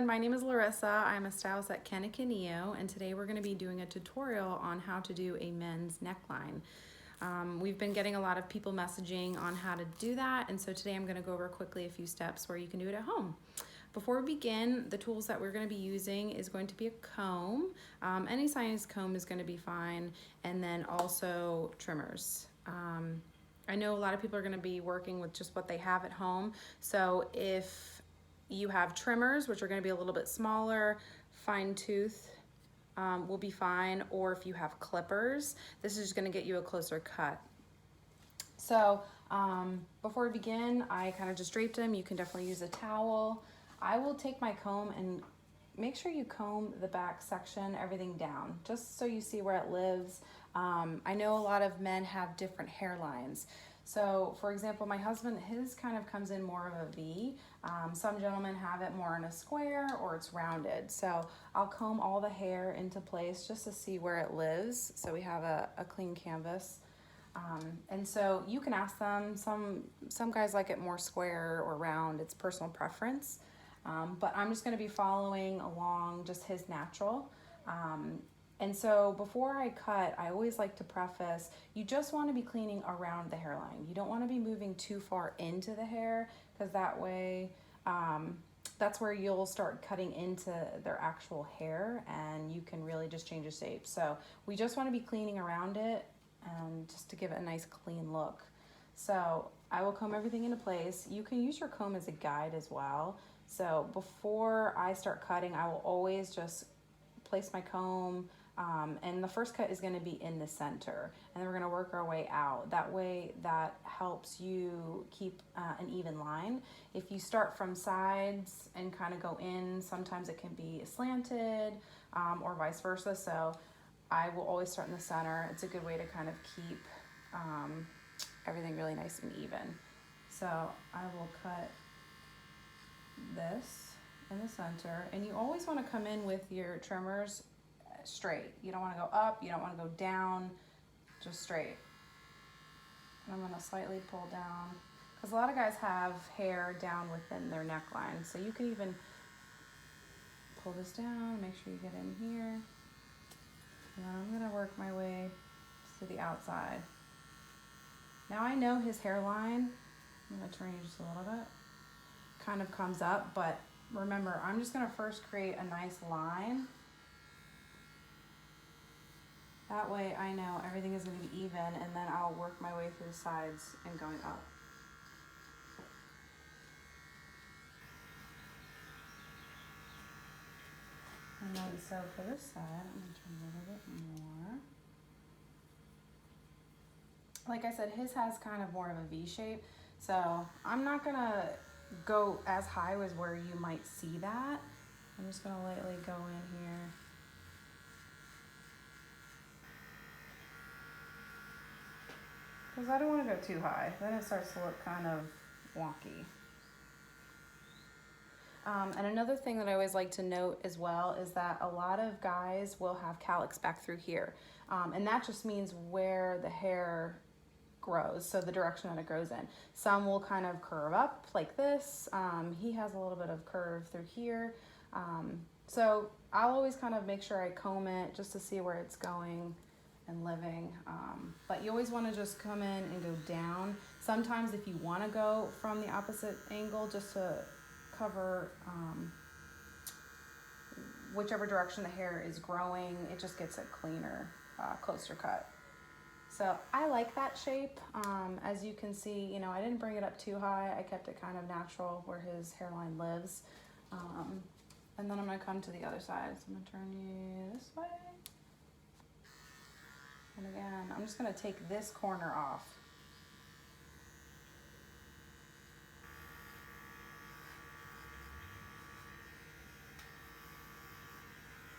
everyone, my name is Larissa. I'm a stylist at Kenna Kunijo, and today we're going to be doing a tutorial on how to do a men's neckline. We've been getting a lot of people messaging on how to do that, and so today I'm going to go over quickly a few steps where you can do it at home. Before we begin, the tools that we're going to be using is going to be a comb. Any size comb is going to be fine, and then also trimmers. I know a lot of people are going to be working with just what they have at home, so if you have trimmers, which are going to be a little bit smaller, fine tooth will be fine, or if you have clippers, this is just going to get you a closer cut. So before we begin, I kind of just draped them. You can definitely use a towel. I will take my comb and make sure you comb the back section, everything down, just so you see where it lives. I know a lot of men have different hairlines. So for example, my husband, his kind of comes in more of a V. Some gentlemen have it more in a square or it's rounded. So I'll comb all the hair into place just to see where it lives, so we have a clean canvas. And so you can ask them, some guys like it more square or round, it's personal preference. But I'm just gonna be following along just his natural. And so before I cut, I always like to preface, you just want to be cleaning around the hairline. You don't want to be moving too far into the hair, because that way, that's where you'll start cutting into their actual hair and you can really just change the shape. So we just want to be cleaning around it and just to give it a nice clean look. So I will comb everything into place. You can use your comb as a guide as well. So before I start cutting, I will always just place my comb, and the first cut is going to be in the center, and then we're going to work our way out. That way, that helps you keep an even line. If you start from sides and kind of go in, sometimes it can be slanted or vice versa. So I will always start in the center. It's a good way to kind of keep everything really nice and even. So I will cut this in the center, and you always want to come in with your trimmers straight. You don't want to go up, you don't want to go down, just straight. And I'm going to slightly pull down, because a lot of guys have hair down within their neckline, so you can even pull this down, make sure you get in here, and then I'm going to work my way to the outside. Now I know his hairline, I'm going to turn you just a little bit, kind of comes up, but remember, I'm just going to first create a nice line. That way I know everything is going to be even, and then I'll work my way through the sides and going up. And then so for this side, I'm going to turn a little bit more. Like I said, his has kind of more of a V shape, so I'm not going to go as high as where you might see that. I'm just going to lightly go in here. Because I don't want to go too high, then it starts to look kind of wonky. And another thing that I always like to note as well is that a lot of guys will have calyx back through here. And that just means where the hair grows, so the direction that it grows in. Some will kind of curve up like this. He has a little bit of curve through here. So I'll always kind of make sure I comb it just to see where it's going and living. But you always want to just come in and go down. Sometimes if you want to go from the opposite angle just to cover whichever direction the hair is growing, it just gets a cleaner, closer cut. So I like that shape. As you can see, you know, I didn't bring it up too high. I kept it kind of natural where his hairline lives. And then I'm going to come to the other side. So I'm going to turn you this way. And again, I'm just going to take this corner off.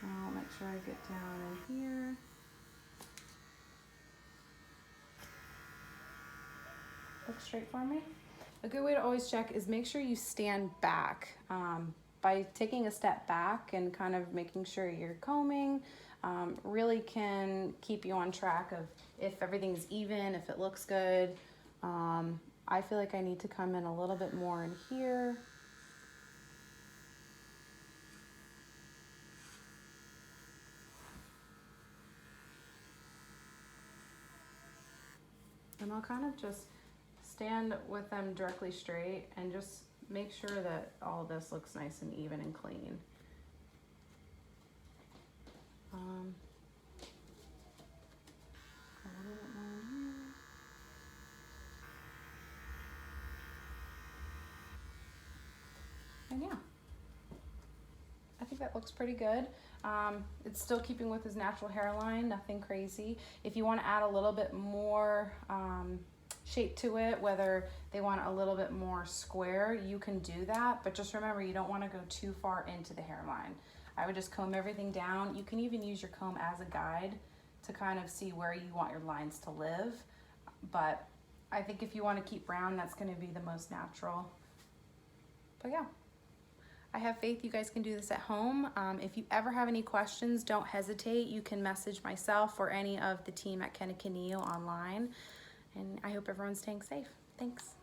I'll make sure I get down in here. Look straight for me. A good way to always check is make sure you stand back. By taking a step back and kind of making sure you're combing, really can keep you on track of if everything's even, if it looks good. I feel like I need to come in a little bit more in here. And I'll kind of just stand with them directly straight and just make sure that all of this looks nice and even and clean. A little bit more here. And yeah, I think that looks pretty good. It's still keeping with his natural hairline, nothing crazy. If you want to add a little bit more shape to it, whether they want a little bit more square, you can do that. But just remember, you don't want to go too far into the hairline. I would just comb everything down. You can even use your comb as a guide to kind of see where you want your lines to live. But I think if you want to keep brown, that's going to be the most natural. But yeah. I have faith you guys can do this at home. If you ever have any questions, don't hesitate. You can message myself or any of the team at Kenna Kunijo online. And I hope everyone's staying safe. Thanks.